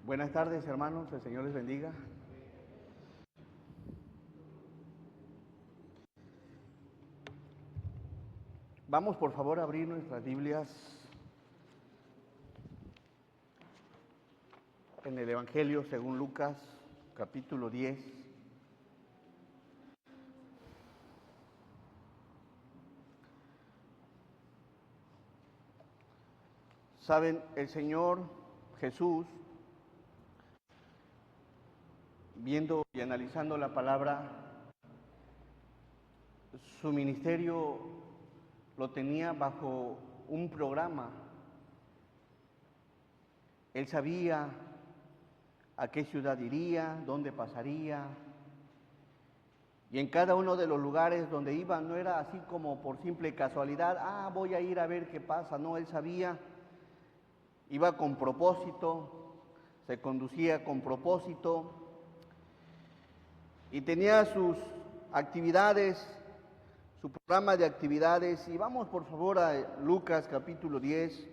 Buenas tardes, hermanos, el Señor les bendiga. Vamos, por favor, a abrir nuestras Biblias en el Evangelio según Lucas, capítulo 10. Saben, el Señor Jesús, viendo y analizando la palabra, su ministerio lo tenía bajo un programa. Él sabía a qué ciudad iría, dónde pasaría, y en cada uno de los lugares donde iba no era así como por simple casualidad, voy a ir a ver qué pasa. No, él sabía, iba con propósito, se conducía con propósito y tenía sus actividades, su programa de actividades. Y vamos por favor a Lucas capítulo 10,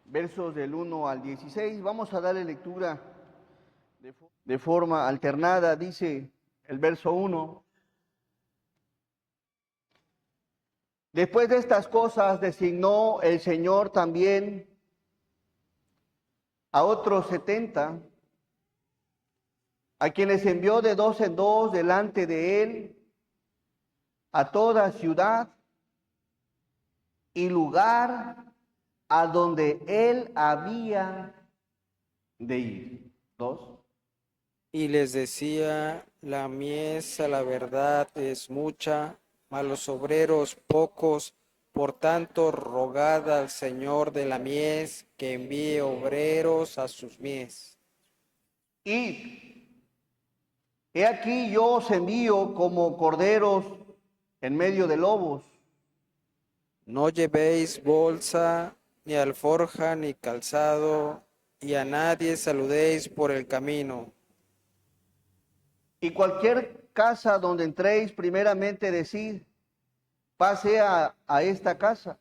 versos del 1 al 16. Vamos a darle lectura de forma alternada. Dice el verso 1: Después de estas cosas designó el Señor también a otros 70, a quienes envió de dos en dos delante de él a toda ciudad y lugar a donde él había de ir. 2. Y les decía: la mies a la verdad es mucha, mas los obreros pocos. Por tanto, rogad al Señor de la mies que envíe obreros a sus mies. Id, he aquí yo os envío como corderos en medio de lobos. No llevéis bolsa, ni alforja, ni calzado, y a nadie saludéis por el camino. Y cualquier casa donde entréis, primeramente decid, pase a esta casa.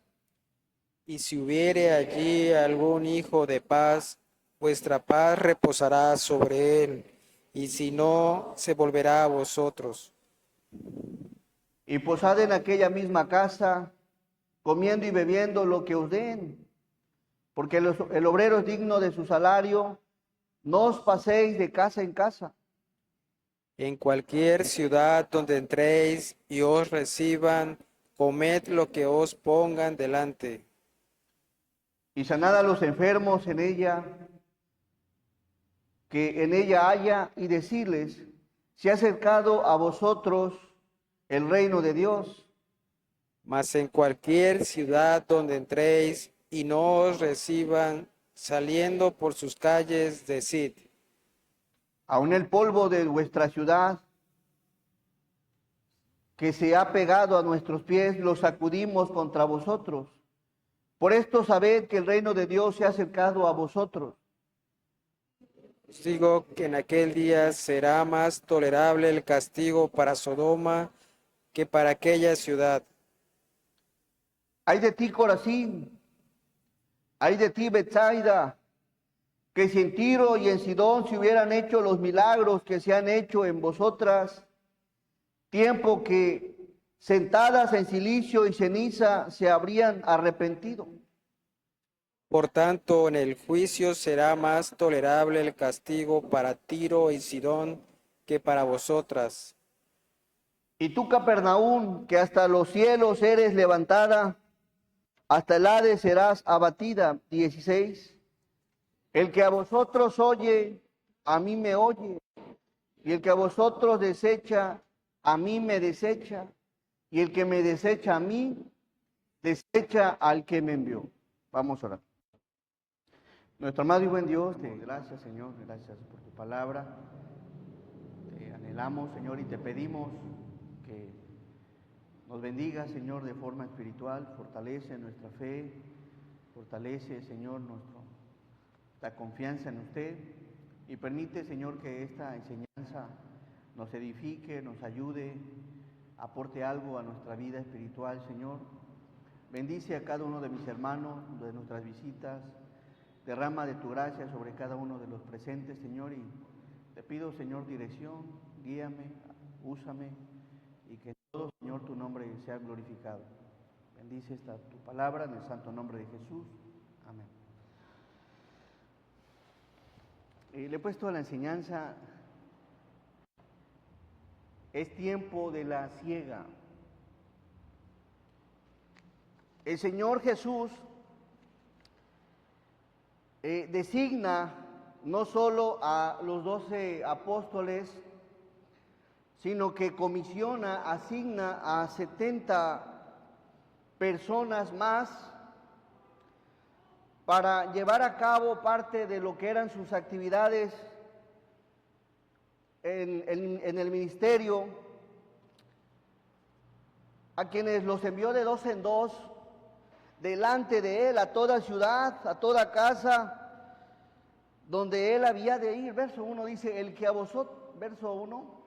Y si hubiere allí algún hijo de paz, vuestra paz reposará sobre él, y si no, se volverá a vosotros. Y posad en aquella misma casa, comiendo y bebiendo lo que os den, porque el obrero es digno de su salario. No os paséis de casa en casa. En cualquier ciudad donde entréis y os reciban, comed lo que os pongan delante. Y sanad a los enfermos en ella, que en ella haya, y decirles, se ha acercado a vosotros el reino de Dios. Mas en cualquier ciudad donde entréis y no os reciban, saliendo por sus calles, decid: Aun el polvo de vuestra ciudad, que se ha pegado a nuestros pies, lo sacudimos contra vosotros. Por esto sabed que el reino de Dios se ha acercado a vosotros. Os digo que en aquel día será más tolerable el castigo para Sodoma que para aquella ciudad. Ay de ti, Corazín, ay de ti, Betsaida, que si en Tiro y en Sidón se hubieran hecho los milagros que se han hecho en vosotras, tiempo que sentadas en silicio y ceniza se habrían arrepentido. Por tanto, en el juicio será más tolerable el castigo para Tiro y Sidón que para vosotras. Y tú, Capernaum, que hasta los cielos eres levantada, hasta el Hades serás abatida. 16. El que a vosotros oye, a mí me oye, y el que a vosotros desecha, a mí me desecha, y el que me desecha a mí, desecha al que me envió. Vamos a orar. Nuestro amado y buen Dios, te gracias, Señor, gracias por tu palabra. Te anhelamos, Señor, y te pedimos que nos bendiga, Señor, de forma espiritual. Fortalece nuestra fe, fortalece, Señor, nuestra confianza en usted, y permite, Señor, que esta enseñanza nos edifique, nos ayude, aporte algo a nuestra vida espiritual, Señor. Bendice a cada uno de mis hermanos, de nuestras visitas. Derrama de tu gracia sobre cada uno de los presentes, Señor, y te pido, Señor, dirección, guíame, úsame, y que en todo, Señor, tu nombre sea glorificado. Bendice esta tu palabra en el santo nombre de Jesús. Amén. Le he puesto a la enseñanza, es tiempo de la siega. El Señor Jesús designa no solo a los 12 apóstoles, sino que comisiona, asigna a 70 personas más para llevar a cabo parte de lo que eran sus actividades en el ministerio, a quienes los envió de dos en dos, delante de él, a toda ciudad, a toda casa, donde él había de ir. Verso 1 dice, el que a vosotros, verso 1,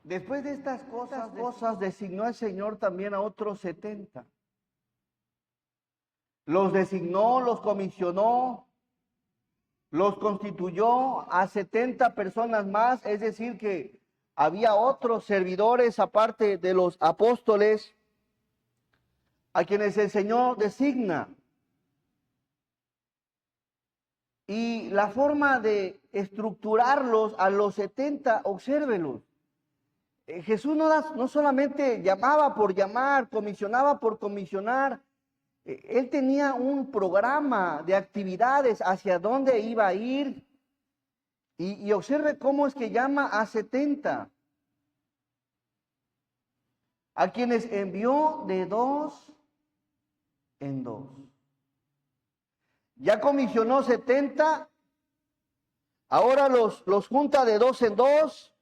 después de estas cosas designó el Señor también a otros 70. Los designó, los comisionó, los constituyó a 70 personas más, es decir que había otros servidores aparte de los apóstoles, a quienes el Señor designa. Y la forma de estructurarlos a los 70, obsérvelos. Jesús no solamente llamaba por llamar, comisionaba por comisionar. Él tenía un programa de actividades hacia dónde iba a ir. Y observe cómo es que llama a 70. A quienes envió de dos en dos. Ya comisionó 70, ahora los junta de dos en dos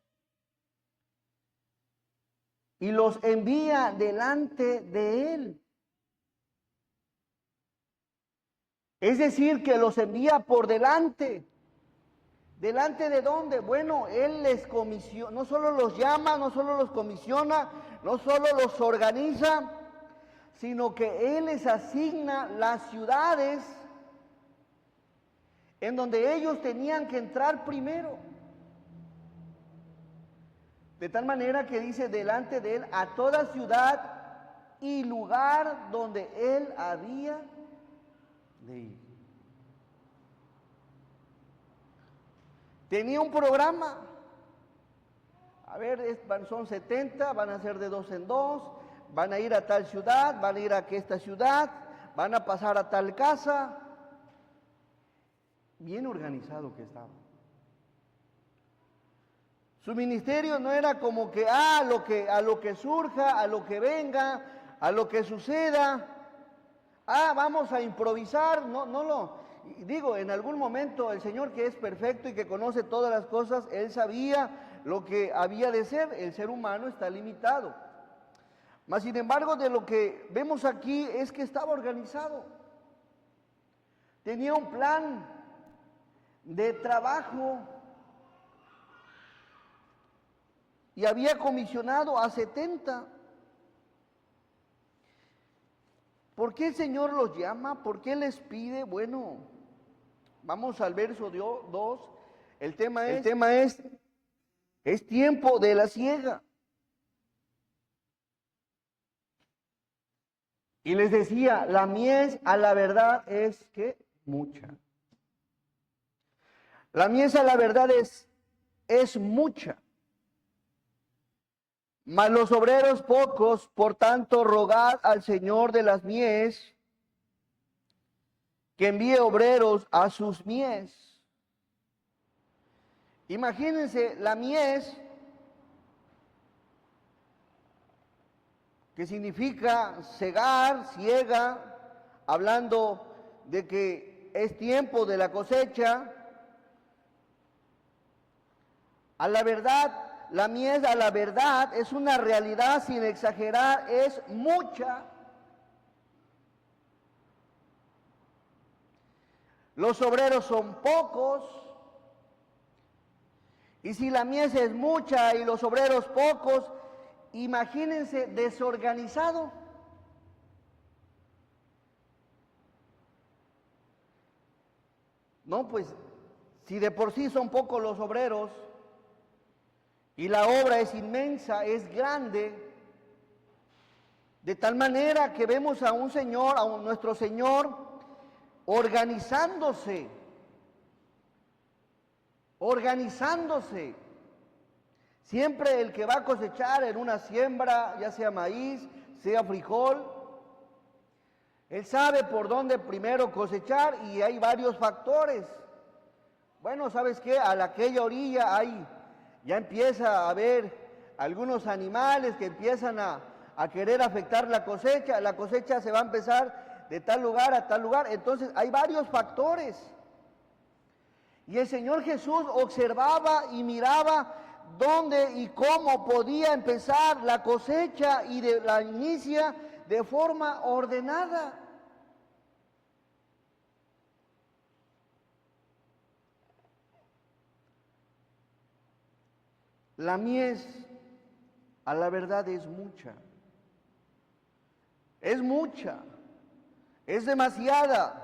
y los envía delante de él. Es decir, que los envía por delante. ¿Delante de dónde? Bueno, él les comisiona, no solo los llama, no solo los comisiona, no solo los organiza, sino que él les asigna las ciudades en donde ellos tenían que entrar primero. De tal manera que dice delante de él a toda ciudad y lugar donde él había de ir. Tenía un programa. A ver, son 70, van a ser de dos en dos, van a ir a tal ciudad, van a ir a esta ciudad, van a pasar a tal casa. Bien organizado que estaba. Su ministerio no era como que a lo que surja, a lo que venga, a lo que suceda. Vamos a improvisar. No. Digo, en algún momento el Señor, que es perfecto y que conoce todas las cosas, Él sabía lo que había de ser. El ser humano está limitado. Mas, sin embargo, de lo que vemos aquí es que estaba organizado. Tenía un plan de trabajo y había comisionado a 70. ¿Por qué el Señor los llama? ¿Por qué les pide? Bueno, vamos al verso 2. El tema es tiempo de la siega. Y les decía, la mies a la verdad es que mucha. La mies a la verdad es mucha. Mas los obreros pocos, por tanto, rogad al Señor de las mies que envíe obreros a sus mies. Imagínense la mies, que significa cegar, siega, hablando de que es tiempo de la cosecha. A la verdad, la mies a la verdad es una realidad, sin exagerar, es mucha. Los obreros son pocos. Y si la mies es mucha y los obreros pocos, imagínense desorganizado. No, pues si de por sí son pocos los obreros y la obra es inmensa, es grande, de tal manera que vemos a un Señor, a nuestro Señor, organizándose. Siempre el que va a cosechar en una siembra, ya sea maíz, sea frijol, él sabe por dónde primero cosechar y hay varios factores. Bueno, ¿sabes qué? A aquella orilla ya empieza a haber algunos animales que empiezan a querer afectar la cosecha se va a empezar de tal lugar a tal lugar, entonces hay varios factores. Y el Señor Jesús observaba y miraba dónde y cómo podía empezar la cosecha y la inicia de forma ordenada. La mies, a la verdad, es mucha. Es mucha, es demasiada.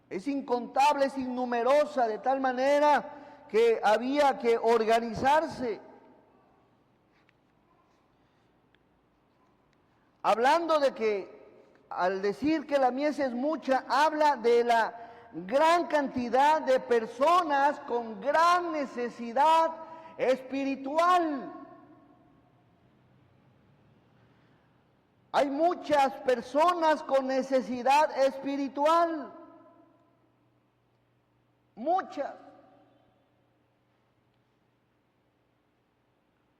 Es incontable, es innumerosa, de tal manera que había que organizarse. Hablando de que, al decir que la mies es mucha, habla de la gran cantidad de personas con gran necesidad espiritual. Hay muchas personas con necesidad espiritual. Muchas.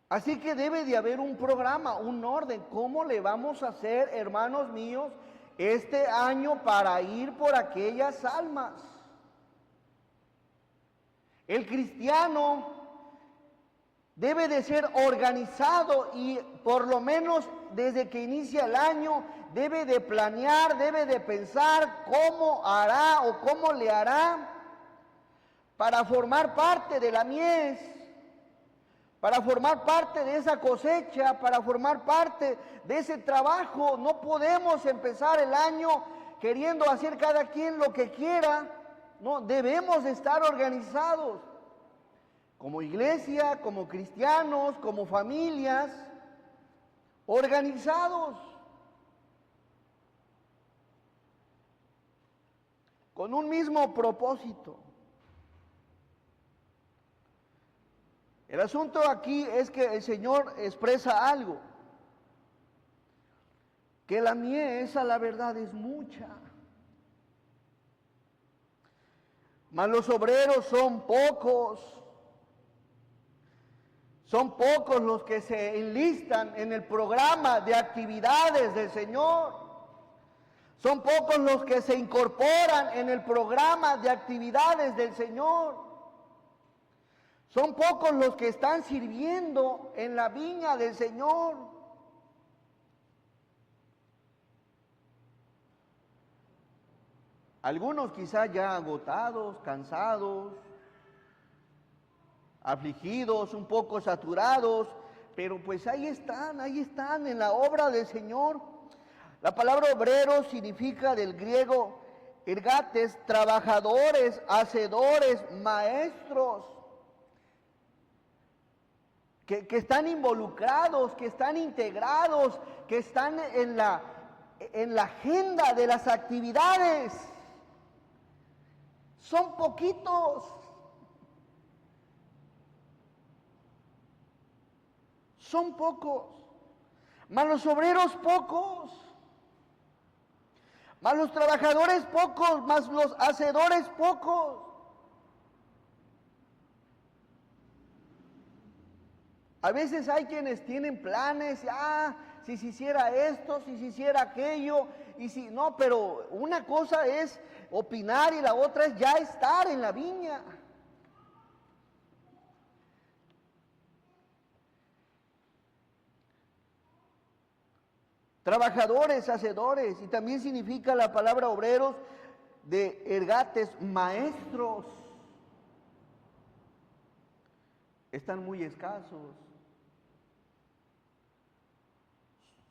Así que debe de haber un programa, un orden. ¿Cómo le vamos a hacer, hermanos míos, este año para ir por aquellas almas? El cristiano debe de ser organizado y por lo menos desde que inicia el año debe de planear, debe de pensar cómo hará o cómo le hará para formar parte de la mies, para formar parte de esa cosecha, para formar parte de ese trabajo. No podemos empezar el año queriendo hacer cada quien lo que quiera. No, debemos estar organizados como iglesia, como cristianos, como familias, organizados, con un mismo propósito. El asunto aquí es que el Señor expresa algo, que la mies, a la verdad, es mucha, mas los obreros son pocos. Son pocos los que se enlistan en el programa de actividades del Señor. Son pocos los que se incorporan en el programa de actividades del Señor. Son pocos los que están sirviendo en la viña del Señor. Algunos quizás ya agotados, cansados, afligidos, un poco saturados, pero pues ahí están en la obra del Señor. La palabra obrero significa del griego ergates, trabajadores, hacedores, maestros, que están involucrados, que están integrados, que están en la agenda de las actividades. Son poquitos. Son pocos, mas los obreros pocos, mas los trabajadores pocos, mas los hacedores pocos. A veces hay quienes tienen planes, si se hiciera esto, si se hiciera aquello, y si no, pero una cosa es opinar y la otra es ya estar en la viña. Trabajadores, hacedores, y también significa la palabra obreros de ergates, maestros. Están muy escasos.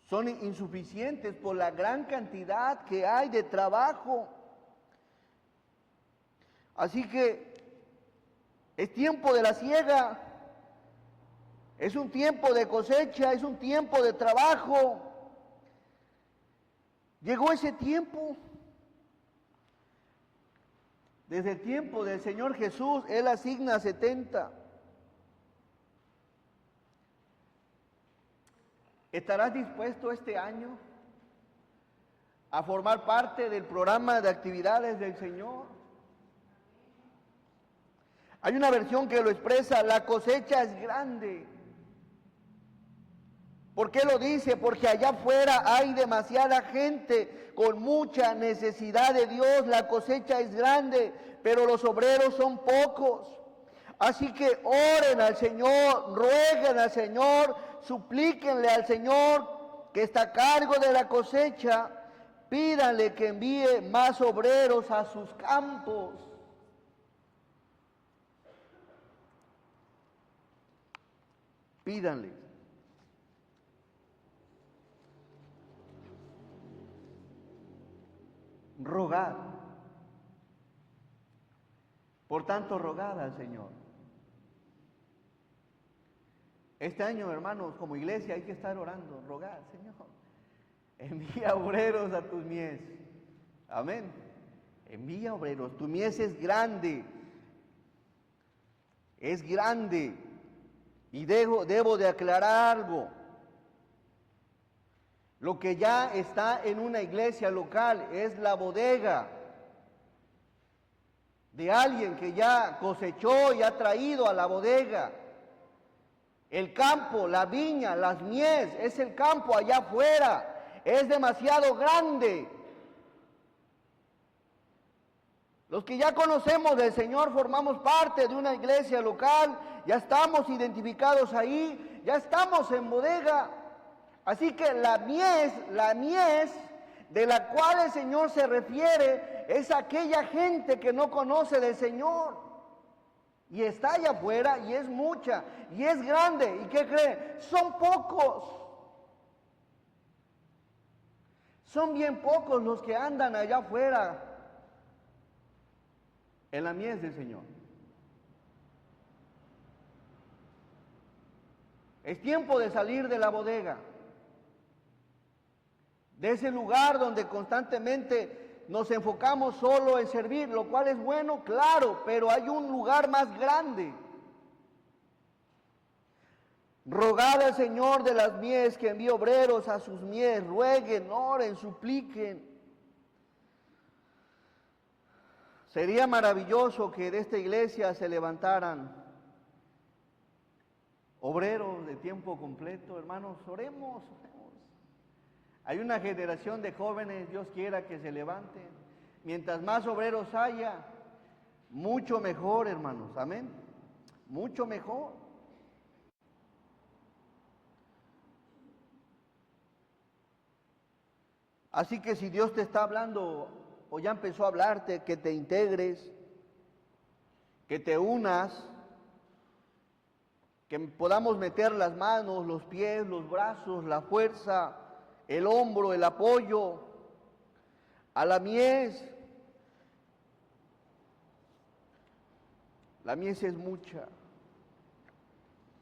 Son insuficientes por la gran cantidad que hay de trabajo. Así que es tiempo de la siega, es un tiempo de cosecha, es un tiempo de trabajo. Llegó ese tiempo. Desde el tiempo del Señor Jesús, Él asigna 70. ¿Estarás dispuesto este año a formar parte del programa de actividades del Señor? Hay una versión que lo expresa: la cosecha es grande. ¿Por qué lo dice? Porque allá afuera hay demasiada gente con mucha necesidad de Dios. La cosecha es grande, pero los obreros son pocos. Así que oren al Señor, rueguen al Señor, suplíquenle al Señor que está a cargo de la cosecha. Pídanle que envíe más obreros a sus campos. Pídanle. Rogad. Por tanto, rogad al Señor. Este año, hermanos, como iglesia hay que estar orando, rogad, Señor. Envía obreros a tus mies. Amén. Envía obreros. Tu mies es grande. Es grande. Y debo de aclarar algo. Lo que ya está en una iglesia local es la bodega de alguien que ya cosechó y ha traído a la bodega. El campo, la viña, las mies, es el campo allá afuera. Es demasiado grande. Los que ya conocemos del Señor formamos parte de una iglesia local, ya estamos identificados ahí, ya estamos en bodega. Así que la mies de la cual el Señor se refiere es aquella gente que no conoce del Señor. Y está allá afuera y es mucha y es grande. ¿Y qué creen? Son pocos. Son bien pocos los que andan allá afuera en la mies del Señor. Es tiempo de salir de la bodega, de ese lugar donde constantemente nos enfocamos solo en servir, lo cual es bueno, claro, pero hay un lugar más grande. Rogad al Señor de las mies que envíe obreros a sus mies, rueguen, oren, supliquen. Sería maravilloso que de esta iglesia se levantaran obreros de tiempo completo. Hermanos, oremos. Hay una generación de jóvenes, Dios quiera que se levanten. Mientras más obreros haya, mucho mejor, hermanos. Amén. Mucho mejor. Así que si Dios te está hablando o ya empezó a hablarte, que te integres, que te unas, que podamos meter las manos, los pies, los brazos, la fuerza, el hombro, el apoyo a la mies. La mies es mucha.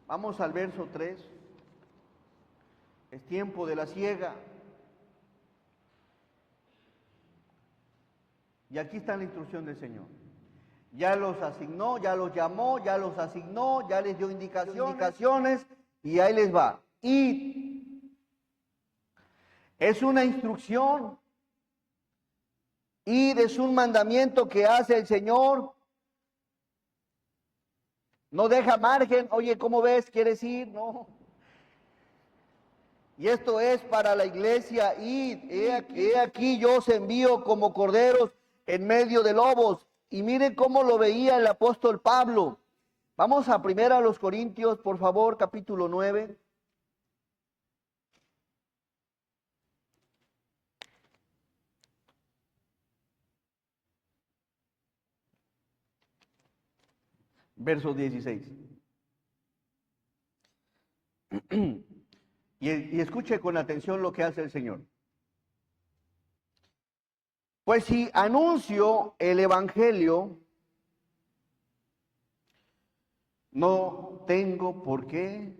Vamos al verso 3. Es tiempo de la siega. Y aquí está la instrucción del Señor. Ya los asignó, ya los llamó, ya los asignó, ya les dio indicaciones y ahí les va. Id. Es una instrucción. Id es un mandamiento que hace el Señor. No deja margen. Oye, ¿cómo ves? ¿Quieres ir? No. Y esto es para la iglesia. Id. He aquí yo os envío como corderos en medio de lobos. Y miren cómo lo veía el apóstol Pablo. Vamos a 1 Corintios, por favor, capítulo 9. Verso 16. Y escuche con atención lo que hace el Señor. Pues si anuncio el evangelio, no tengo por qué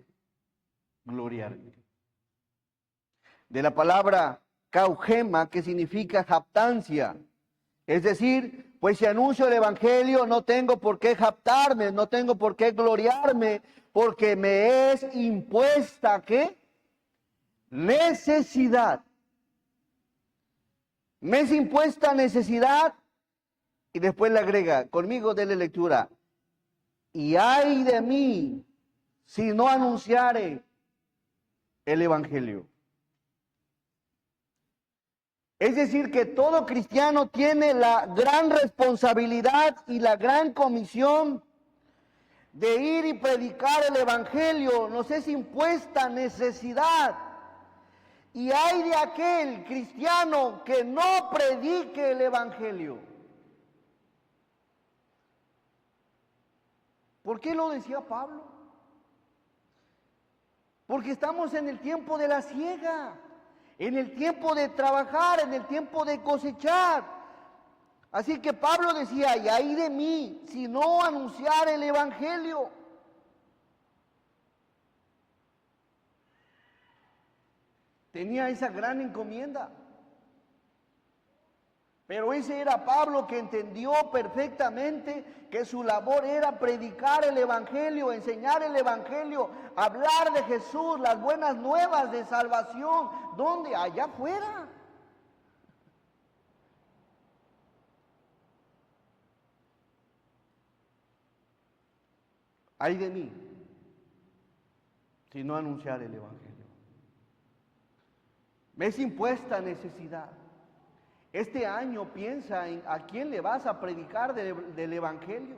gloriarme. De la palabra caugema, que significa jactancia. Es decir, pues si anuncio el evangelio, no tengo por qué jactarme, no tengo por qué gloriarme, porque me es impuesta, ¿qué? Necesidad. Me es impuesta necesidad, y después le agrega, conmigo dele lectura, y ay de mí si no anunciare el evangelio. Es decir, que todo cristiano tiene la gran responsabilidad y la gran comisión de ir y predicar el evangelio. Nos es impuesta necesidad. Y hay de aquel cristiano que no predique el evangelio. ¿Por qué lo decía Pablo? Porque estamos en el tiempo de la siega, en el tiempo de trabajar, en el tiempo de cosechar. Así que Pablo decía, y ay de mí, si no anunciar el evangelio. Tenía esa gran encomienda. Pero ese era Pablo, que entendió perfectamente que su labor era predicar el evangelio, enseñar el evangelio, hablar de Jesús, las buenas nuevas de salvación. ¿Dónde? Allá afuera. Ay de mí, si no anunciar el evangelio. Me es impuesta necesidad. Este año piensa en a quién le vas a predicar del evangelio.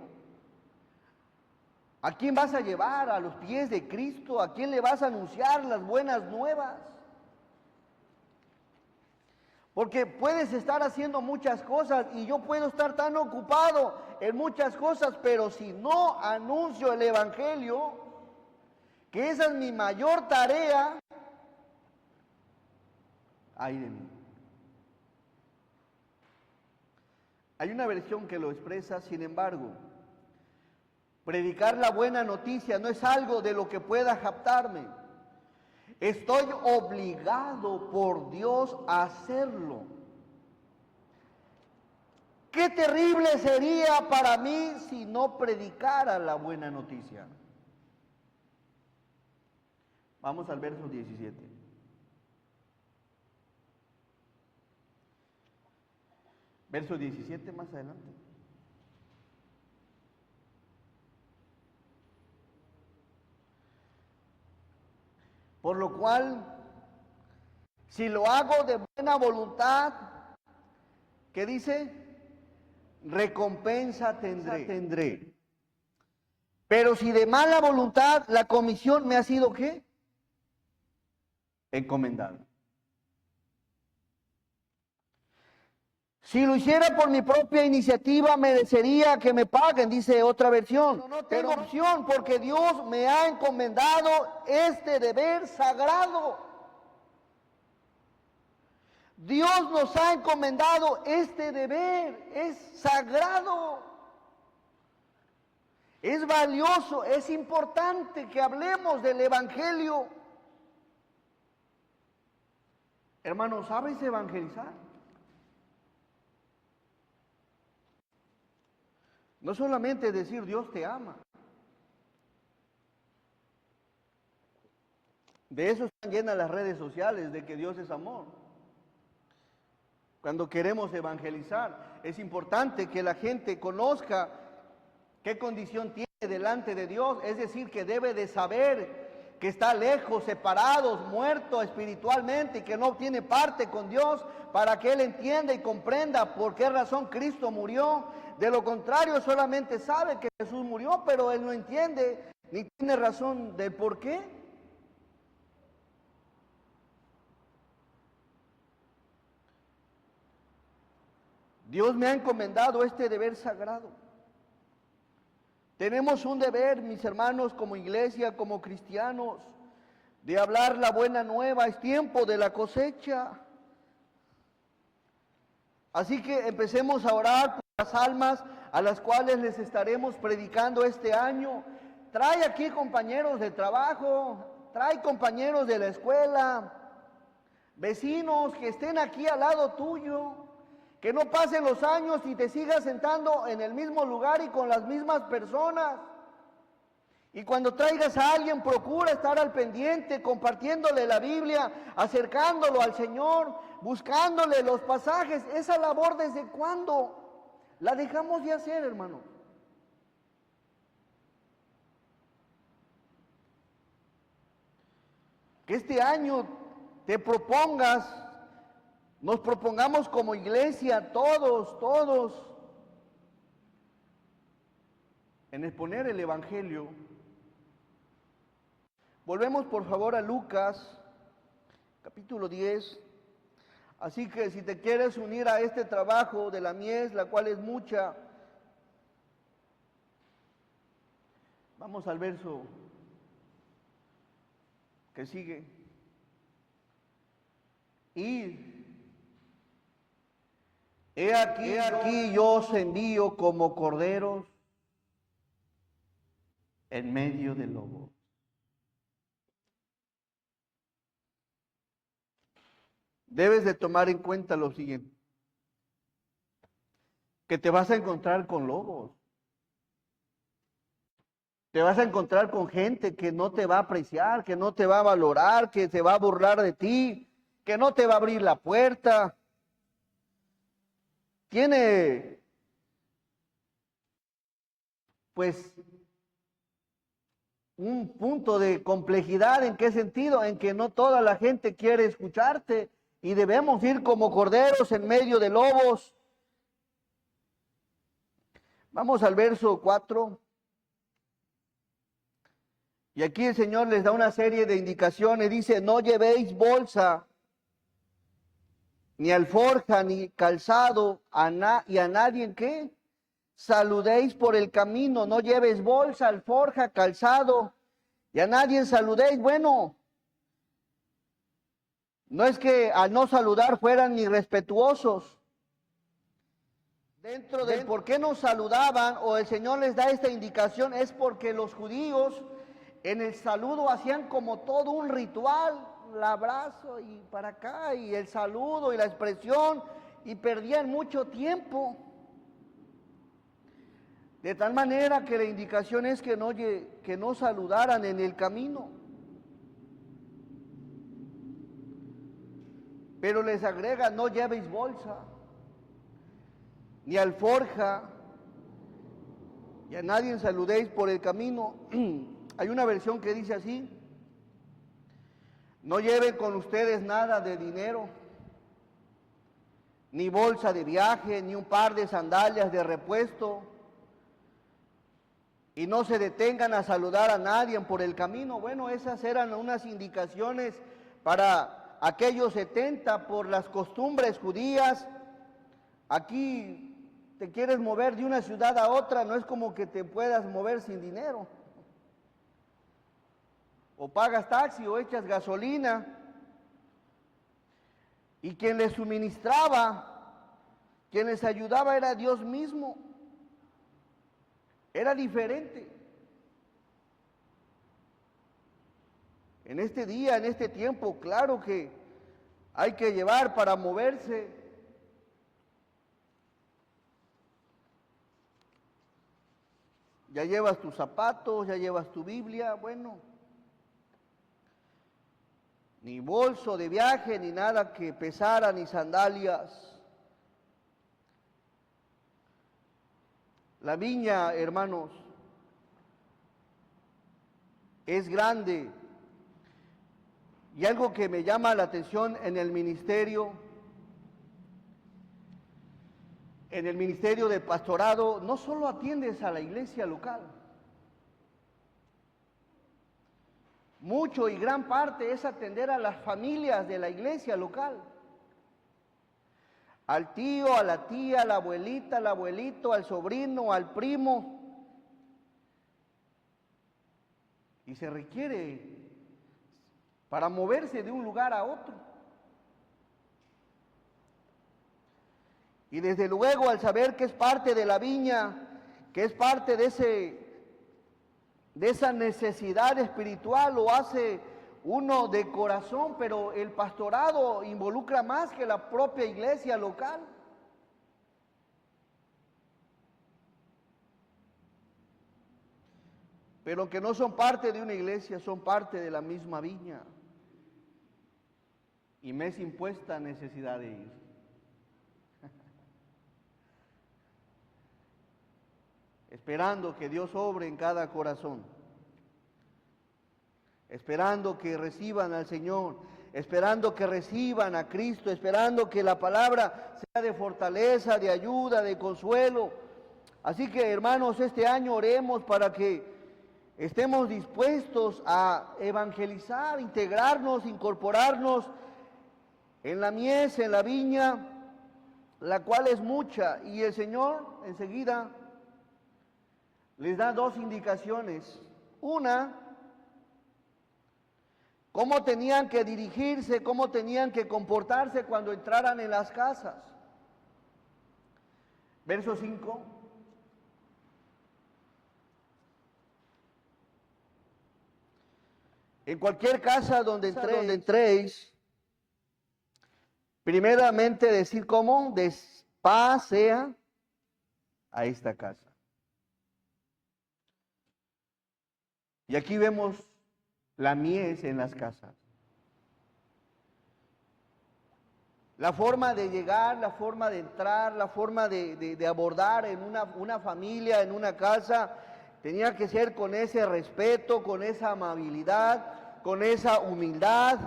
¿A quién vas a llevar a los pies de Cristo? ¿A quién le vas a anunciar las buenas nuevas? Porque puedes estar haciendo muchas cosas y yo puedo estar tan ocupado en muchas cosas, pero si no anuncio el evangelio, que esa es mi mayor tarea, ay de mí. Hay una versión que lo expresa, sin embargo, predicar la buena noticia no es algo de lo que pueda jactarme. Estoy obligado por Dios a hacerlo. Qué terrible sería para mí si no predicara la buena noticia. Vamos al verso 17. Verso 17 más adelante. Por lo cual, si lo hago de buena voluntad, ¿qué dice? Recompensa tendré. Pero si de mala voluntad, la comisión me ha sido ¿qué? Encomendada. Si lo hiciera por mi propia iniciativa, merecería que me paguen, dice otra versión. No tengo opción porque Dios me ha encomendado este deber sagrado. Dios nos ha encomendado este deber, es sagrado. Es valioso, es importante que hablemos del evangelio. Hermanos, ¿sabes evangelizar? No solamente decir Dios te ama. De eso están llenas las redes sociales, de que Dios es amor. Cuando queremos evangelizar, es importante que la gente conozca qué condición tiene delante de Dios, es decir, que debe de saber que está lejos, separados, muerto espiritualmente y que no tiene parte con Dios, para que Él entienda y comprenda por qué razón Cristo murió. De lo contrario, solamente sabe que Jesús murió, pero él no entiende ni tiene razón del por qué. Dios me ha encomendado este deber sagrado. Tenemos un deber, mis hermanos, como iglesia, como cristianos, de hablar la buena nueva. Es tiempo de la cosecha. Así que empecemos a orar por las almas a las cuales les estaremos predicando este año. trae aquí compañeros de trabajo, trae compañeros de la escuela, vecinos que estén aquí al lado tuyo, que no pasen los años y te sigas sentando en el mismo lugar y con las mismas personas. Y cuando traigas a alguien, procura estar al pendiente, compartiéndole la Biblia, acercándolo al Señor, buscándole los pasajes. Esa labor, ¿desde cuándo la dejamos de hacer, hermano? Que este año te propongas, nos propongamos como iglesia, todos, en exponer el Evangelio. Volvemos por favor a Lucas, capítulo 10. Así que si te quieres unir a este trabajo de la mies, la cual es mucha, vamos al verso que sigue. Y he aquí yo os envío como corderos en medio del lobo. Debes de tomar en cuenta lo siguiente, que te vas a encontrar con lobos. Te vas a encontrar con gente que no te va a apreciar, que no te va a valorar, que se va a burlar de ti, que no te va a abrir la puerta. Tiene, pues, un punto de complejidad. ¿En qué sentido? En que no toda la gente quiere escucharte y debemos ir como corderos en medio de lobos. Vamos al verso 4. Y aquí el Señor les da una serie de indicaciones. Dice, no llevéis bolsa, ni alforja, ni calzado, y a nadie en qué. Saludéis por el camino, no lleves bolsa, alforja, calzado, y a nadie saludéis. Bueno, no es que al no saludar fueran irrespetuosos. Dentro del por qué no saludaban, o el Señor les da esta indicación, es porque los judíos en el saludo hacían como todo un ritual, el abrazo y para acá, y el saludo y la expresión, y perdían mucho tiempo. De tal manera que la indicación es que no saludaran en el camino. Pero les agrega, no llevéis bolsa, ni alforja, y a nadie saludéis por el camino. Hay una versión que dice así, no lleven con ustedes nada de dinero, ni bolsa de viaje, ni un par de sandalias de repuesto, y no se detengan a saludar a nadie por el camino. Bueno, esas eran unas indicaciones para aquellos 70 por las costumbres judías. Aquí te quieres mover de una ciudad a otra, no es como que te puedas mover sin dinero. O pagas taxi o echas gasolina. Y quien les suministraba, quien les ayudaba era Dios mismo. Era diferente. En este día, en este tiempo, claro que hay que llevar para moverse. Ya llevas tus zapatos, ya llevas tu Biblia, bueno. Ni bolso de viaje, ni nada que pesara, ni sandalias. La viña, hermanos, es grande. Y algo que me llama la atención en el ministerio de pastorado, no solo atiendes a la iglesia local. Mucho y gran parte es atender a las familias de la iglesia local. Al tío, a la tía, a la abuelita, al abuelito, al sobrino, al primo. Y se requiere para moverse de un lugar a otro. Y desde luego al saber que es parte de la viña, que es parte de de esa necesidad espiritual lo hace uno de corazón, pero el pastorado involucra más que la propia iglesia local. Pero que no son parte de una iglesia, son parte de la misma viña. Y me es impuesta necesidad de ir. Esperando que Dios obre en cada corazón. Esperando que reciban al Señor, esperando que reciban a Cristo, esperando que la palabra sea de fortaleza, de ayuda, de consuelo. Así que, hermanos, este año oremos para que estemos dispuestos a evangelizar, integrarnos, incorporarnos en la mies, en la viña, la cual es mucha. Y el Señor enseguida les da dos indicaciones. Una, cómo tenían que dirigirse, cómo tenían que comportarse cuando entraran en las casas. Verso 5. En cualquier casa donde entréis, primeramente decir cómo, paz sea a esta casa. Y aquí vemos la mies en las casas. La forma de llegar, la forma de entrar, la forma de abordar en una familia, en una casa, tenía que ser con ese respeto, con esa amabilidad, con esa humildad.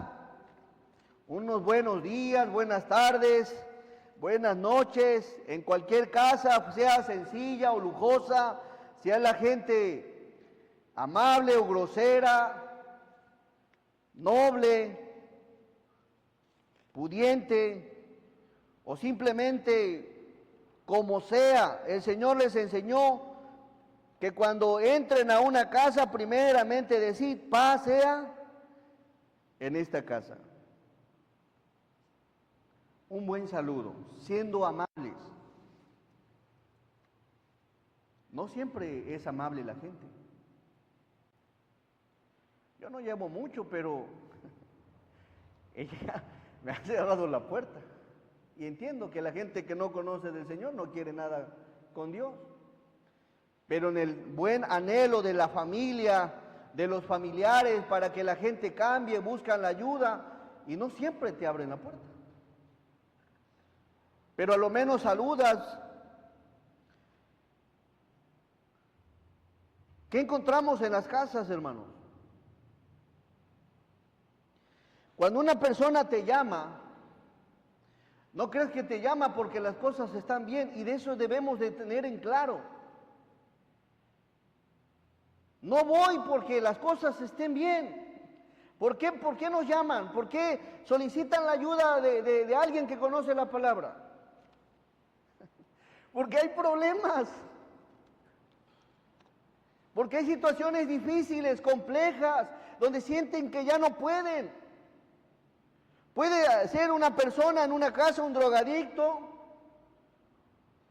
Unos buenos días, buenas tardes, buenas noches, en cualquier casa, sea sencilla o lujosa, sea la gente amable o grosera, noble, pudiente, o simplemente como sea. El Señor les enseñó que cuando entren a una casa, primeramente decir, paz sea en esta casa. Un buen saludo, siendo amables. No siempre es amable la gente. Yo no llevo mucho, pero ella me ha cerrado la puerta. Y entiendo que la gente que no conoce del Señor no quiere nada con Dios. Pero en el buen anhelo de la familia, de los familiares, para que la gente cambie, buscan la ayuda y no siempre te abren la puerta. Pero a lo menos saludas. ¿Qué encontramos en las casas, hermanos? Cuando una persona te llama, no crees que te llama porque las cosas están bien, y de eso debemos de tener en claro. No voy porque las cosas estén bien. ¿Por qué? ¿Por qué nos llaman? ¿Por qué solicitan la ayuda de alguien que conoce la palabra? Porque hay problemas. Porque hay situaciones difíciles, complejas, donde sienten que ya no pueden. Puede ser una persona en una casa, un drogadicto,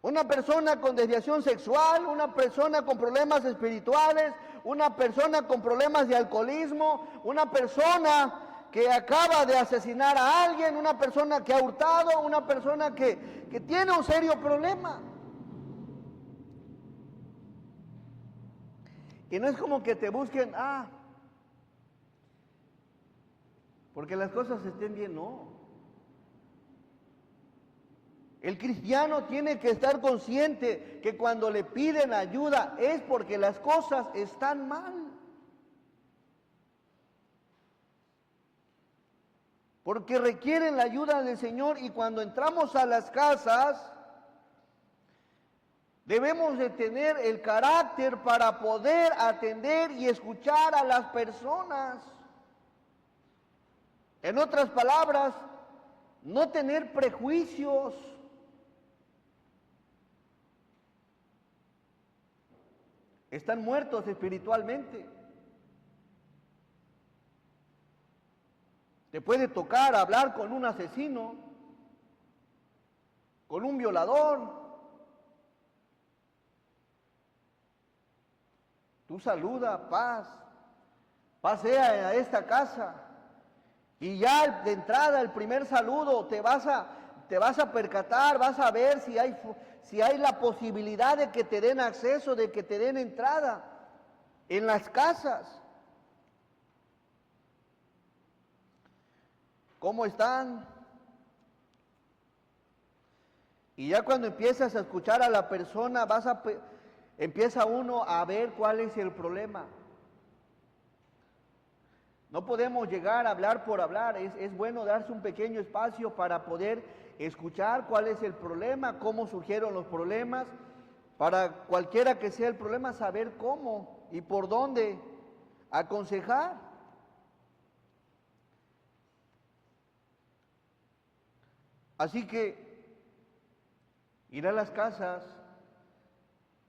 una persona con desviación sexual, una persona con problemas espirituales, una persona con problemas de alcoholismo, una persona que acaba de asesinar a alguien, una persona que ha hurtado, una persona que tiene un serio problema. Y no es como que te busquen, porque las cosas estén bien, no. El cristiano tiene que estar consciente que cuando le piden ayuda es porque las cosas están mal. Porque requieren la ayuda del Señor, y cuando entramos a las casas debemos de tener el carácter para poder atender y escuchar a las personas. En otras palabras, no tener prejuicios. Están muertos espiritualmente. Te puede tocar hablar con un asesino, con un violador. Tú saluda, paz, paz sea a esta casa. Y ya de entrada, el primer saludo, te vas a percatar, vas a ver si hay la posibilidad de que te den acceso, de que te den entrada en las casas. ¿Cómo están? Y ya cuando empiezas a escuchar a la persona, empieza uno a ver cuál es el problema. No podemos llegar a hablar por hablar, es bueno darse un pequeño espacio para poder escuchar cuál es el problema, cómo surgieron los problemas, para cualquiera que sea el problema, saber cómo y por dónde aconsejar. Así que ir a las casas,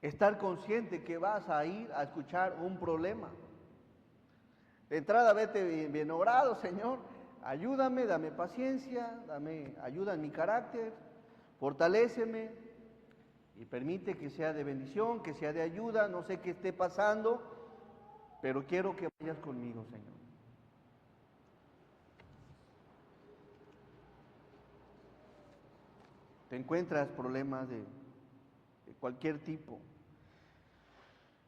estar consciente que vas a ir a escuchar un problema. De entrada vete bien obrado, Señor, ayúdame, dame paciencia, ayuda en mi carácter, fortaléceme y permite que sea de bendición, que sea de ayuda, no sé qué esté pasando, pero quiero que vayas conmigo, Señor. Te encuentras problemas de cualquier tipo.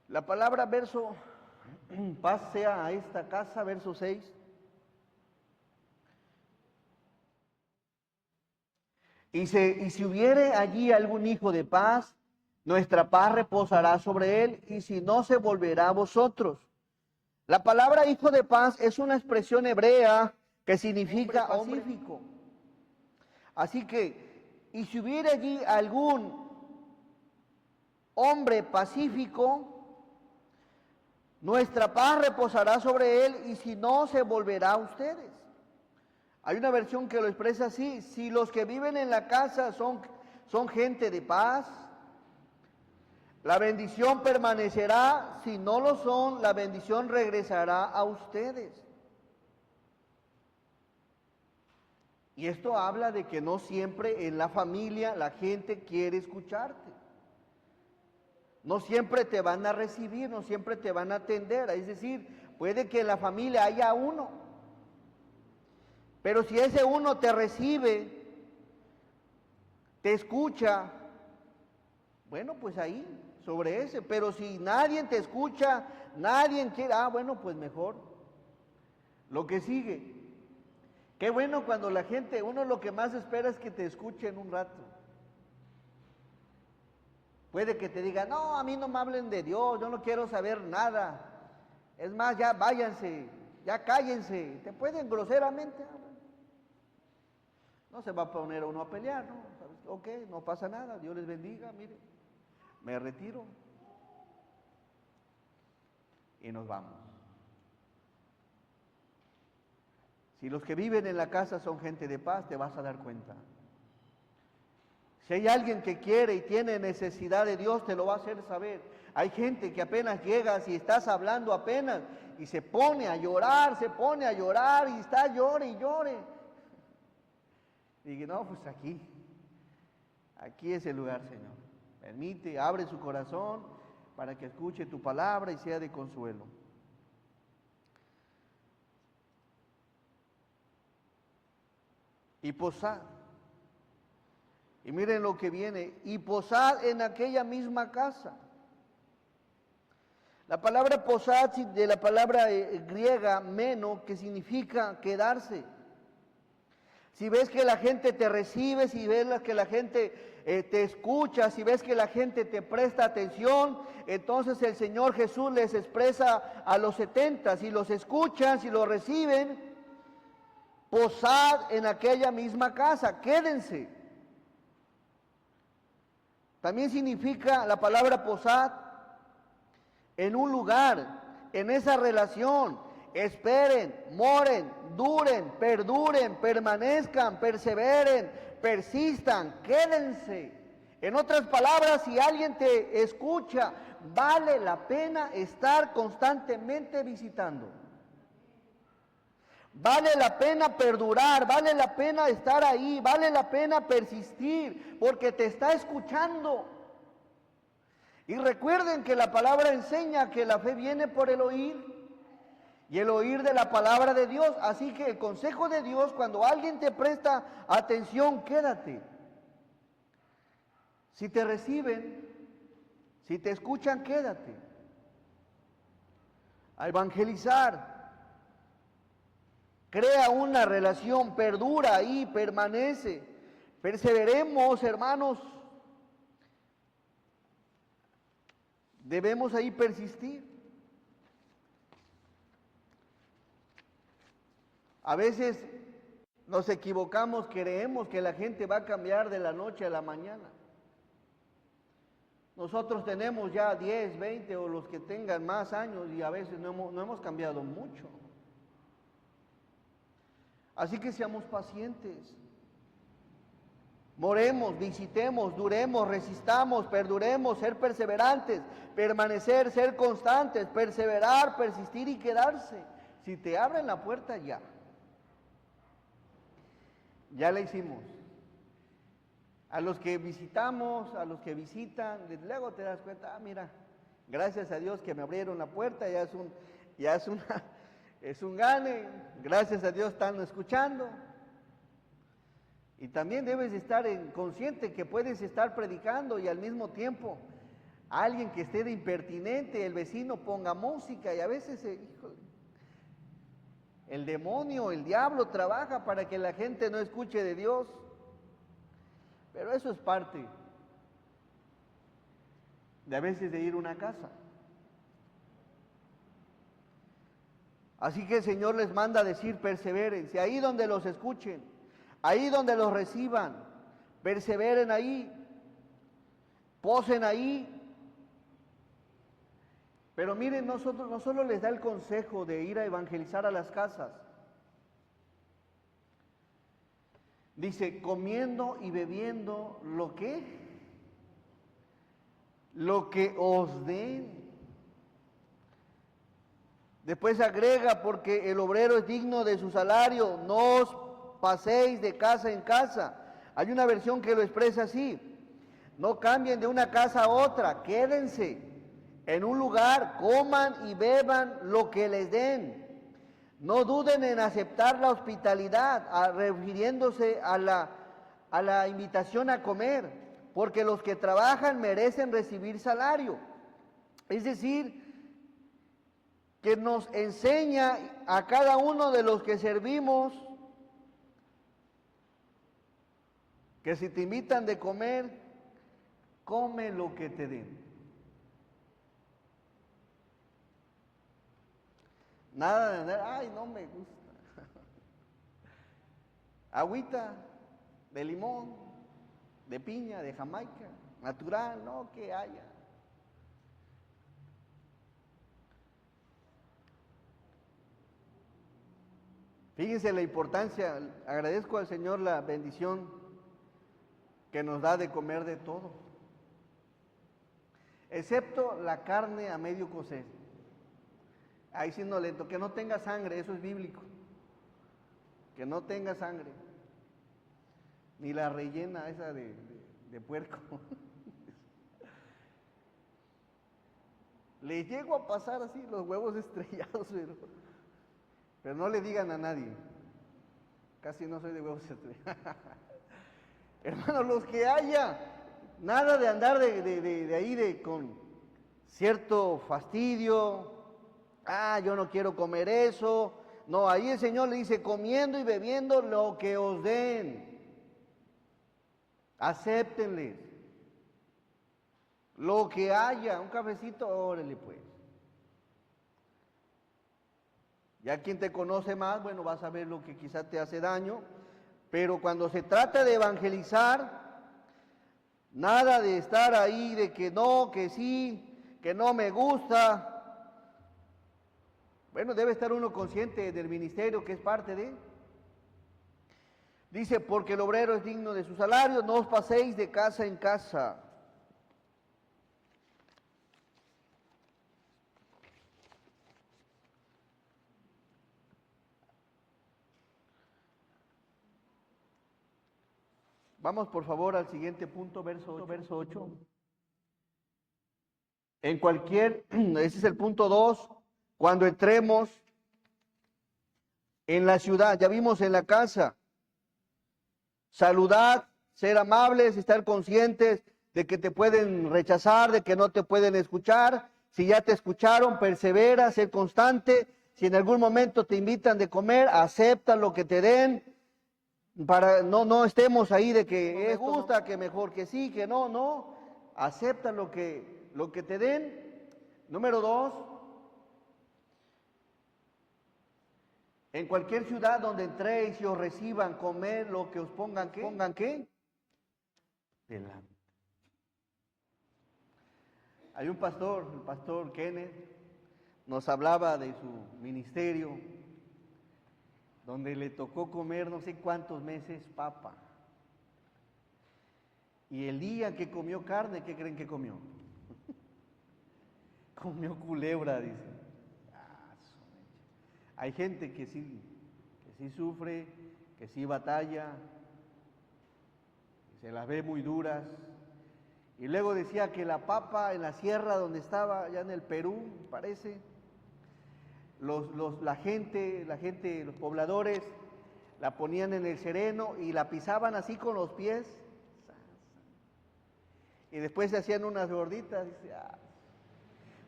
La palabra verso, paz sea a esta casa, verso 6. Y si hubiere allí algún hijo de paz, nuestra paz reposará sobre él, y si no, se volverá a vosotros. La palabra hijo de paz es una expresión hebrea que significa pacífico. Así que, y si hubiere allí algún hombre pacífico, nuestra paz reposará sobre él, y si no, se volverá a ustedes. Hay una versión que lo expresa así: si los que viven en la casa son gente de paz, la bendición permanecerá; si no lo son, la bendición regresará a ustedes. Y esto habla de que no siempre en la familia la gente quiere escucharte. No siempre te van a recibir, no siempre te van a atender. Es decir, puede que en la familia haya uno, pero si ese uno te recibe, te escucha, bueno, pues ahí, sobre ese. Pero si nadie te escucha, nadie quiere, bueno, pues mejor lo que sigue. Qué bueno cuando la gente, uno lo que más espera es que te escuchen un rato. Puede que te digan, no, a mí no me hablen de Dios, yo no quiero saber nada. Es más, ya váyanse, ya cállense. Te pueden groseramente. No se va a poner uno a pelear, ¿no? ¿Sabes? Ok, no pasa nada, Dios les bendiga, mire, me retiro. Y nos vamos. Si los que viven en la casa son gente de paz, te vas a dar cuenta. Si hay alguien que quiere y tiene necesidad de Dios, te lo va a hacer saber. Hay gente que apenas llegas y estás hablando apenas y se pone a llorar y está llore y llore. Y dije, no, pues aquí es el lugar, Señor. Permite, abre su corazón para que escuche tu palabra y sea de consuelo. Y posad. Y miren lo que viene, y posad en aquella misma casa. La palabra posad, de la palabra griega meno, que significa quedarse. Si ves que la gente te recibe, si ves que la gente te escucha, si ves que la gente te presta atención, entonces el Señor Jesús les expresa a los 70, si los escuchan, si los reciben, posad en aquella misma casa, quédense. También significa la palabra posad en un lugar, en esa relación. Esperen, moren, duren, perduren, permanezcan, perseveren, persistan, quédense. En otras palabras, si alguien te escucha, vale la pena estar constantemente visitando. Vale la pena perdurar, vale la pena estar ahí, vale la pena persistir, porque te está escuchando. Y recuerden que la palabra enseña que la fe viene por el oír y el oír de la palabra de Dios. Así que el consejo de Dios, cuando alguien te presta atención, quédate. Si te reciben, si te escuchan, quédate. A evangelizar, crea una relación, perdura ahí, permanece. Perseveremos, hermanos. Debemos ahí persistir. A veces nos equivocamos, creemos que la gente va a cambiar de la noche a la mañana. Nosotros tenemos ya 10, 20 o los que tengan más años y a veces no hemos cambiado mucho. Así que seamos pacientes. Moremos, visitemos, duremos, resistamos, perduremos, ser perseverantes, permanecer, ser constantes, perseverar, persistir y quedarse. Si te abren la puerta, ya la hicimos. A los que visitamos, a los que visitan, luego te das cuenta, mira, gracias a Dios que me abrieron la puerta, es un gane, gracias a Dios están escuchando. Y también debes estar consciente que puedes estar predicando y al mismo tiempo alguien que esté de impertinente, el vecino ponga música y a veces, híjole, el demonio, el diablo trabaja para que la gente no escuche de Dios. Pero eso es parte de a veces de ir a una casa. Así que el Señor les manda a decir, perseveren, ahí donde los escuchen, ahí donde los reciban, perseveren ahí, posen ahí. Pero miren, no solo les da el consejo de ir a evangelizar a las casas. Dice, comiendo y bebiendo lo que os den. Después agrega, porque el obrero es digno de su salario, no os paséis de casa en casa. Hay una versión que lo expresa así, no cambien de una casa a otra, quédense en un lugar, coman y beban lo que les den. No duden en aceptar la hospitalidad, refiriéndose a la invitación a comer, porque los que trabajan merecen recibir salario. Es decir, que nos enseña a cada uno de los que servimos que si te invitan de comer, come lo que te den. Nada de andar, ay, no me gusta. Agüita de limón, de piña, de Jamaica, natural, no que haya. Fíjense la importancia, agradezco al Señor la bendición que nos da de comer de todo, excepto la carne a medio cocer. Ahí sí no lento, que no tenga sangre, eso es bíblico. Que no tenga sangre. Ni la rellena esa de puerco. Le llego a pasar así los huevos estrellados, pero no le digan a nadie. Casi no soy de huevos estrellados. Hermanos, los que haya, nada de andar de ahí con cierto fastidio. Ah, yo no quiero comer eso. No, ahí el Señor le dice, comiendo y bebiendo lo que os den. Acéptenles. Lo que haya, un cafecito, órale pues. Ya quien te conoce más, bueno, vas a ver lo que quizás te hace daño. Pero cuando se trata de evangelizar, nada de estar ahí, de que no, que sí, que no me gusta. Bueno, debe estar uno consciente del ministerio que es parte de. Dice, porque el obrero es digno de su salario, no os paséis de casa en casa. Vamos por favor al siguiente punto, verso 8. En cualquier, ese es el punto 2, cuando entremos en la ciudad, ya vimos en la casa, saludar, ser amables, estar conscientes de que te pueden rechazar, de que no te pueden escuchar. Si ya te escucharon, persevera, sé constante. Si en algún momento te invitan de comer, acepta lo que te den. Para no estemos ahí de que me gusta, que mejor que sí, que no. Acepta lo que te den. Número 2, en cualquier ciudad donde entréis y os reciban, comer lo que os pongan, ¿qué? ¿Pongan qué? Delante. Hay un pastor, el pastor Kenneth, nos hablaba de su ministerio, donde le tocó comer no sé cuántos meses papa. Y el día que comió carne, ¿qué creen que comió? Comió culebra, dice. Hay gente que sí sufre, que sí batalla, que se las ve muy duras. Y luego decía que la papa en la sierra donde estaba, allá en el Perú, parece, la gente, los pobladores, la ponían en el sereno y la pisaban así con los pies. Y después se hacían unas gorditas. Dice,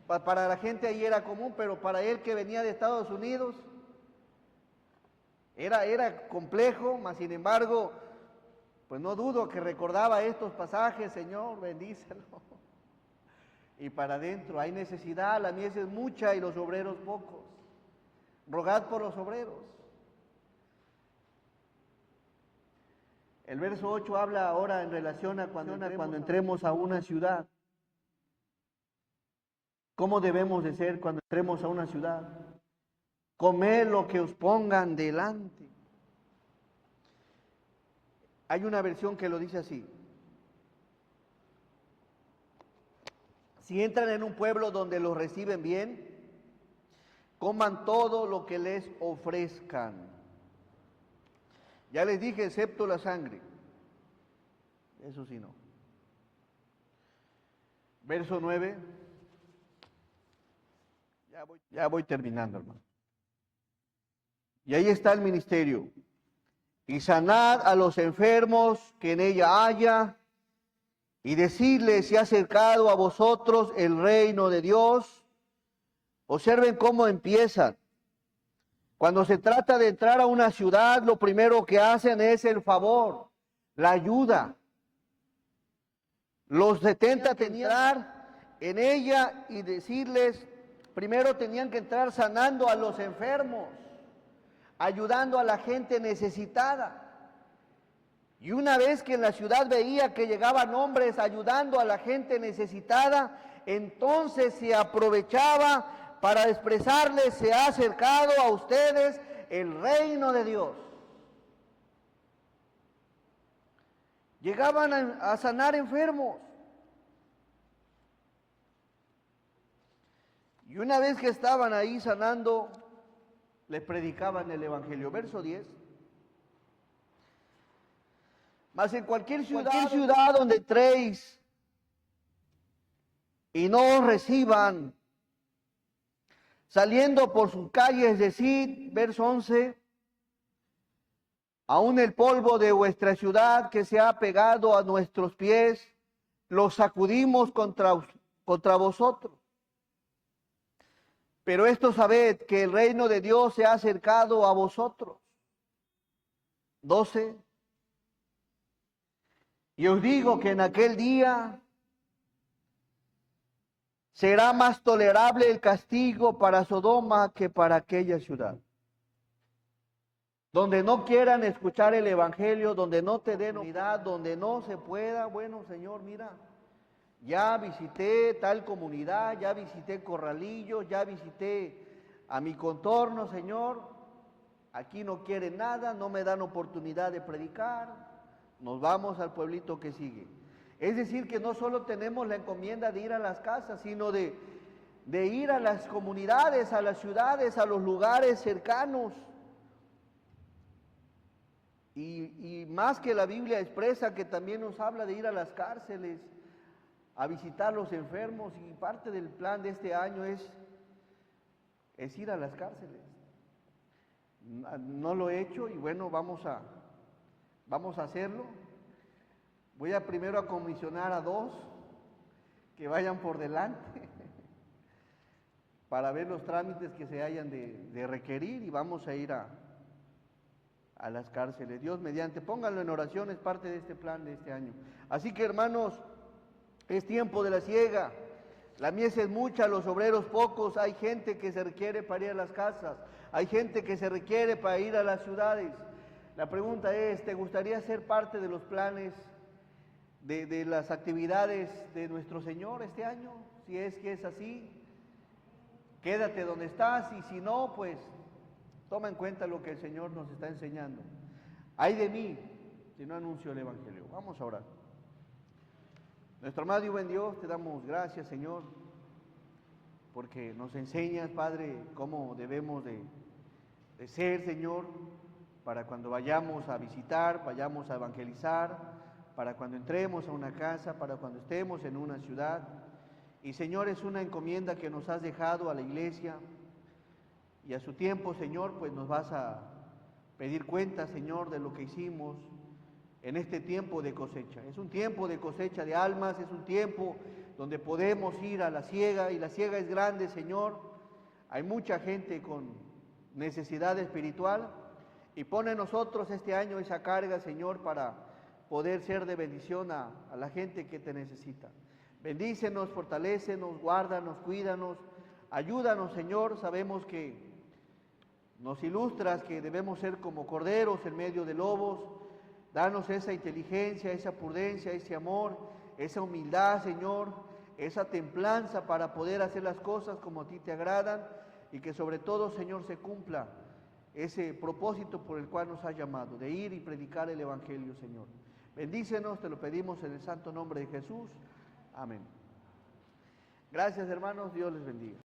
para la gente ahí era común, pero para él que venía de Estados Unidos, era complejo, mas sin embargo, pues no dudo que recordaba estos pasajes. Señor, bendícelo. Y para adentro hay necesidad, la mies es mucha y los obreros pocos. Rogad por los obreros. El verso 8 habla ahora en relación a cuando entremos a una ciudad. ¿Cómo debemos de ser cuando entremos a una ciudad? Comed lo que os pongan delante. Hay una versión que lo dice así. Si entran en un pueblo donde los reciben bien, coman todo lo que les ofrezcan. Ya les dije, excepto la sangre. Eso sí no. Verso 9. Ya voy terminando, hermano. Y ahí está el ministerio. Y sanad a los enfermos que en ella haya, y decirles, se ha acercado a vosotros el reino de Dios. Observen cómo empiezan. Cuando se trata de entrar a una ciudad, lo primero que hacen es el favor, la ayuda. Los 70 tenían que entrar en ella y decirles, primero tenían que entrar sanando a los enfermos, ayudando a la gente necesitada. Y una vez que en la ciudad veía que llegaban hombres ayudando a la gente necesitada, entonces se aprovechaba para expresarles, se ha acercado a ustedes el reino de Dios. Llegaban a sanar enfermos. Y una vez que estaban ahí sanando, les predicaban el evangelio. Verso 10. Mas en cualquier ciudad donde entréis y no os reciban, saliendo por sus calles, decid, verso 11, aún el polvo de vuestra ciudad que se ha pegado a nuestros pies, lo sacudimos contra vosotros. Pero esto sabed que el reino de Dios se ha acercado a vosotros. 12. Y os digo que en aquel día será más tolerable el castigo para Sodoma que para aquella ciudad. Donde no quieran escuchar el evangelio, donde no te den unidad, donde no se pueda, bueno, Señor, mira, ya visité tal comunidad, ya visité Corralillo, ya visité a mi contorno, Señor, aquí no quieren nada, no me dan oportunidad de predicar, nos vamos al pueblito que sigue. Es decir, que no solo tenemos la encomienda de ir a las casas, sino de ir a las comunidades, a las ciudades, a los lugares cercanos. Y más que la Biblia expresa que también nos habla de ir a las cárceles, a visitar los enfermos y parte del plan de este año es ir a las cárceles. No lo he hecho y bueno, vamos a hacerlo. Voy a primero a comisionar a 2 que vayan por delante para ver los trámites que se hayan de requerir y vamos a ir a las cárceles. Dios mediante, pónganlo en oración, es parte de este plan de este año. Así que hermanos, es tiempo de la siega. La mies es mucha, los obreros pocos, hay gente que se requiere para ir a las casas, hay gente que se requiere para ir a las ciudades. La pregunta es, ¿te gustaría ser parte de los planes, de las actividades de nuestro Señor este año? Si es que es así, quédate donde estás y si no, pues toma en cuenta lo que el Señor nos está enseñando. Ay de mí si no anuncio el Evangelio. Vamos a orar. Nuestro amado y buen Dios, te damos gracias, Señor, porque nos enseñas, Padre, cómo debemos de ser, Señor, para cuando vayamos a visitar, vayamos a evangelizar, para cuando entremos a una casa, para cuando estemos en una ciudad. Y, Señor, es una encomienda que nos has dejado a la iglesia y a su tiempo, Señor, pues nos vas a pedir cuenta, Señor, de lo que hicimos en este tiempo de cosecha. Es un tiempo de cosecha de almas, es un tiempo donde podemos ir a la siega, y la siega es grande, Señor. Hay mucha gente con necesidad espiritual, y pone en nosotros este año esa carga, Señor, para poder ser de bendición a la gente que te necesita. Bendícenos, fortalécenos, guárdanos, cuídanos, ayúdanos, Señor. Sabemos que nos ilustras que debemos ser como corderos en medio de lobos. Danos esa inteligencia, esa prudencia, ese amor, esa humildad, Señor, esa templanza para poder hacer las cosas como a ti te agradan, y que sobre todo, Señor, se cumpla ese propósito por el cual nos has llamado, de ir y predicar el Evangelio, Señor. Bendícenos, te lo pedimos en el santo nombre de Jesús. Amén. Gracias, hermanos, Dios les bendiga.